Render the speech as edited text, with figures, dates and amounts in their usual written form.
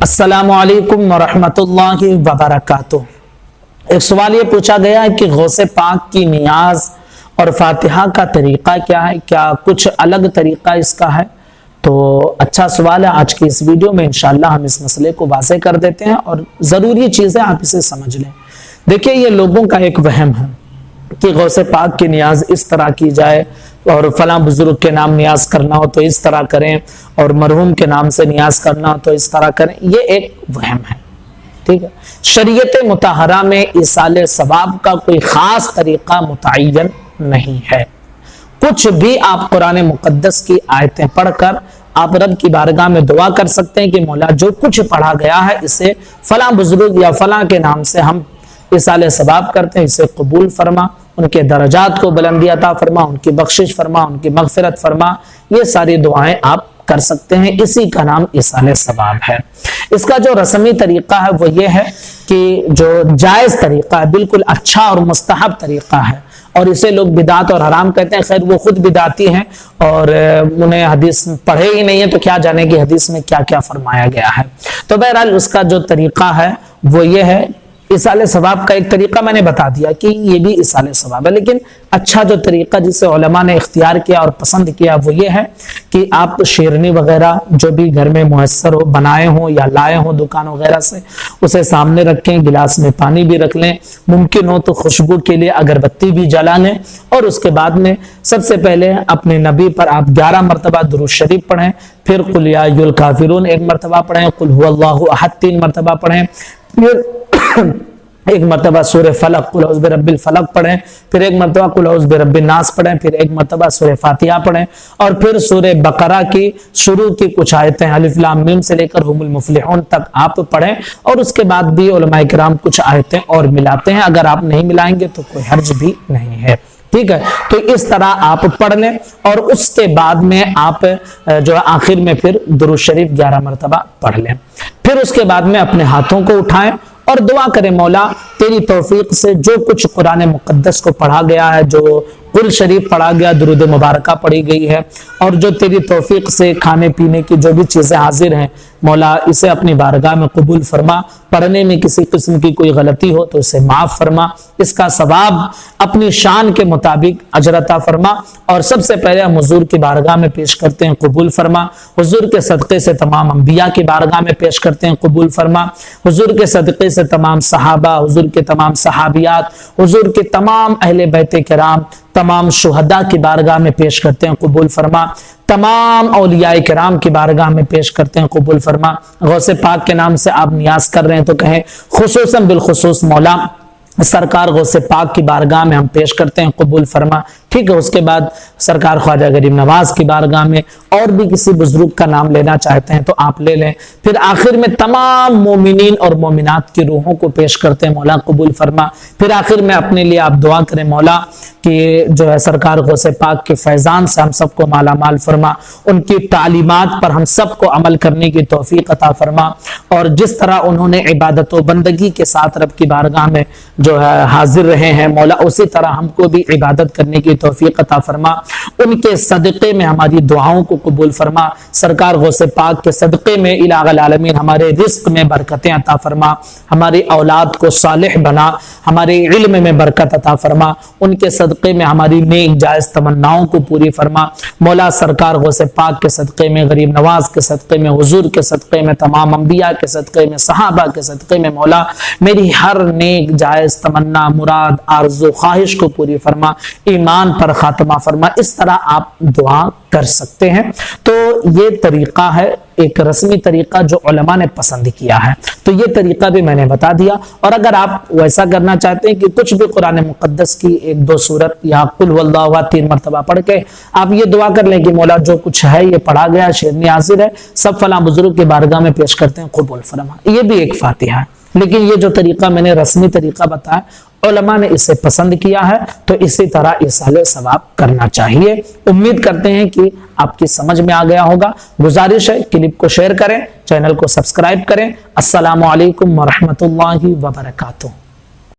अस्सलामु अलैकुम वरहमतुल्लाहि वबरकातुह। एक सवाल ये पूछा गया है कि गौसे पाक की नियाज और फातिहा का तरीका क्या है, क्या कुछ अलग तरीका इसका है? तो अच्छा सवाल है। आज की इस वीडियो में इंशाअल्लाह हम इस मसले को वाज़ेह कर देते हैं और ज़रूरी चीज़ें आप इसे समझ लें। देखिए, ये लोगों का एक वहम है कि गौसे पाक की नियाज इस तरह की जाए और फलां बुजुर्ग के नाम नियाज करना हो तो इस तरह करें और मरहूम के नाम से नियाज करना हो तो इस तरह करें। ये एक वहम है, ठीक है। शरीयत मुताहरा में इसाले सवाब का कोई खास तरीका मुतय्यन नहीं है। कुछ भी आप कुरान मुकद्दस की आयतें पढ़कर आप रब की बारगाह में दुआ कर सकते हैं कि मौला जो कुछ पढ़ा गया है इसे फलां बुजुर्ग या फलां के नाम से हम इसाले सवाब करते हैं, इसे कबूल फरमा, उनके दर्जात को बुलंदी अता फरमा, उनकी बख्शिश फरमा, उनकी मगफिरत फरमा। ये सारी दुआएं आप कर सकते हैं, इसी का नाम इसाले सवाब है। इसका जो रस्मी तरीका है वो ये है कि जो जायज तरीका है, बिल्कुल अच्छा और मुस्तहब तरीका है, और इसे लोग बिदात और हराम कहते हैं। खैर, वो खुद बिदाती हैं और उन्हें हदीस पढ़े ही नहीं है तो क्या जाने कि हदीस में क्या क्या फरमाया गया है। तो बहरहाल उसका जो तरीका है वो ये है। इसाले सवाब का एक तरीका मैंने बता दिया कि ये भी इसाले सवाब है, लेकिन अच्छा जो तरीका जिसे उलमा ने इख्तियार किया और पसंद किया वो ये है कि आप शेरनी वगैरह जो भी घर में मुयस्सर हो, बनाए हो या लाए हो दुकान वगैरह से, उसे सामने रखें, गिलास में पानी भी रख लें, मुमकिन हो तो खुशबू के लिए अगरबत्ती भी जला लें, और उसके बाद में सबसे पहले अपने नबी पर आप 11 मरतबा दुरूद शरीफ पढ़ें, फिर कुल या अय्युल काफिरून 1 मरतबा पढ़ें, कुल हुवल्लाहु अहद 3 मरतबा पढ़ें, फिर 1 मरतबा सूरह फलक कुल औज़ बिरब्बिल फलक पढ़ें, फिर 1 मरतबा कुल औज़ बिरब्बिन नास पढ़ें, फिर 1 मरतबा सूरह फातिहा पढ़ें, और फिर सूरह बकरा की शुरू की कुछ आयतें अलिफ लाम मीम से लेकर हुमुल मुफलिहून तक आप पढ़ें, और उसके बाद भी उलमाए किराम कुछ आयतें और मिलाते हैं। अगर आप नहीं मिलाएंगे तो कोई हर्ज भी नहीं है, ठीक है। तो इस तरह आप पढ़ लें और उसके बाद में आप जो है आखिर में फिर दुरूद शरीफ 11 मरतबा पढ़ लें। फिर उसके बाद में अपने हाथों को उठाएं और दुआ करें, मौला तेरी तौफीक से जो कुछ कुरान मुकद्दस को पढ़ा गया है, जो कुल शरीफ पढ़ा गया, दुरूद मुबारका पढ़ी गई है, और जो तेरी तौफीक से खाने पीने की जो भी चीजें हाजिर हैं, मौला इसे अपनी बारगाह में कबूल फरमा। पढ़ने में किसी किस्म की कोई गलती हो तो इसे माफ फरमा, इसका सवाब अपनी शान के मुताबिक अजर अता फरमा, और सबसे पहले हम हुजूर की बारगाह में पेश करते हैं, कबूल फरमा। हुजूर के सदक़े से तमाम अंबिया की बारगाह में पेश करते हैं, कबूल फरमा। हुजूर के सदक़े से तमाम सहाबा, हुजूर के तमाम सहाबियात, हुजूर के तमाम अहले बैत किराम, तमाम शुहदा की बारगाह में पेश करते हैं, कबूल फरमा। तमाम औलियाए किराम की बारगाह में पेश करते हैं, कबूल फरमा। गौसे पाक के नाम से आप नियाज कर रहे हैं तो कहें खुसूसन बिलखुसूस मौला सरकार गौसे पाक की बारगाह में हम पेश करते हैं, कबूल फरमा, ठीक है। उसके बाद सरकार ख्वाजा गरीब नवाज की बारगाह में और भी किसी बुजुर्ग का नाम लेना चाहते हैं तो आप ले लें। फिर आखिर में तमाम मोमिनीन और मोमिनात की रूहों को पेश करते हैं, मौला कबूल फरमा। फिर आखिर में अपने लिए आप दुआ करें, मौला कि जो है सरकार गौसे पाक के फैजान से हम सबको माला माल फरमा, उनकी तालीमात पर हम सबको अमल करने की तौफीक अता फरमा, और जिस तरह उन्होंने इबादत व बंदगी के साथ रब की बारगाह में जो है हाजिर रहे हैं, मौला उसी तरह हमको भी इबादत करने की तौफीक अता फरमा। उनके सदक़े में हमारी दुआओं को कबूल फरमा। सरकार गौसे पाक के सदक़े में इलाहुल आलमीन हमारे रिस्क में बरकतें अता फरमा, हमारी औलाद को सालिह बना, हमारे इल्म में बरकत अता फरमा, उनके सदक़े में हमारी नेक जायज़ तमन्नाओं को पूरी फरमा। मौला सरकार गौसे पाक के सदक़े में, गरीब नवाज के सदक़े में, हुजूर के सदक़े में, तमाम अंबिया के सदक़े में, सहाबा के सदक़े में, मौला मेरी हर नेक जायज़ तमन्ना, मुराद, आरज़ू, ख्वाहिश को पूरी फरमा, ईमान पर खात्मा फरमा। इस तरह आप दुआ कर सकते हैं। तो ये तरीका है, एक रस्मी तरीका जो उलमा ने पसंद किया है, तो ये तरीका भी मैंने बता दिया। और अगर आप वैसा करना चाहते हैं कि कुछ भी कुरान मुकद्दस की 1-2 सूरत या कुल हुवल्लाहु अहद 3 मरतबा पढ़ के आप ये दुआ कर लें कि मौला जो कुछ है ये पढ़ा गया, शेरनी हाजिर है, सब फलां बुजुर्ग की बारगाह में पेश करते हैं, कबूल फरमा, ये भी एक फातिहा है। लेकिन ये जो तरीका मैंने रस्मी तरीका बताया, उलमा ने इसे पसंद किया है, तो इसी तरह इसाले सवाब करना चाहिए। उम्मीद करते हैं कि आपकी समझ में आ गया होगा। गुजारिश है क्लिप को शेयर करें, चैनल को सब्सक्राइब करें। अस्सलामु अलैकुम वरहमतुल्लाहि वबरकातुहू।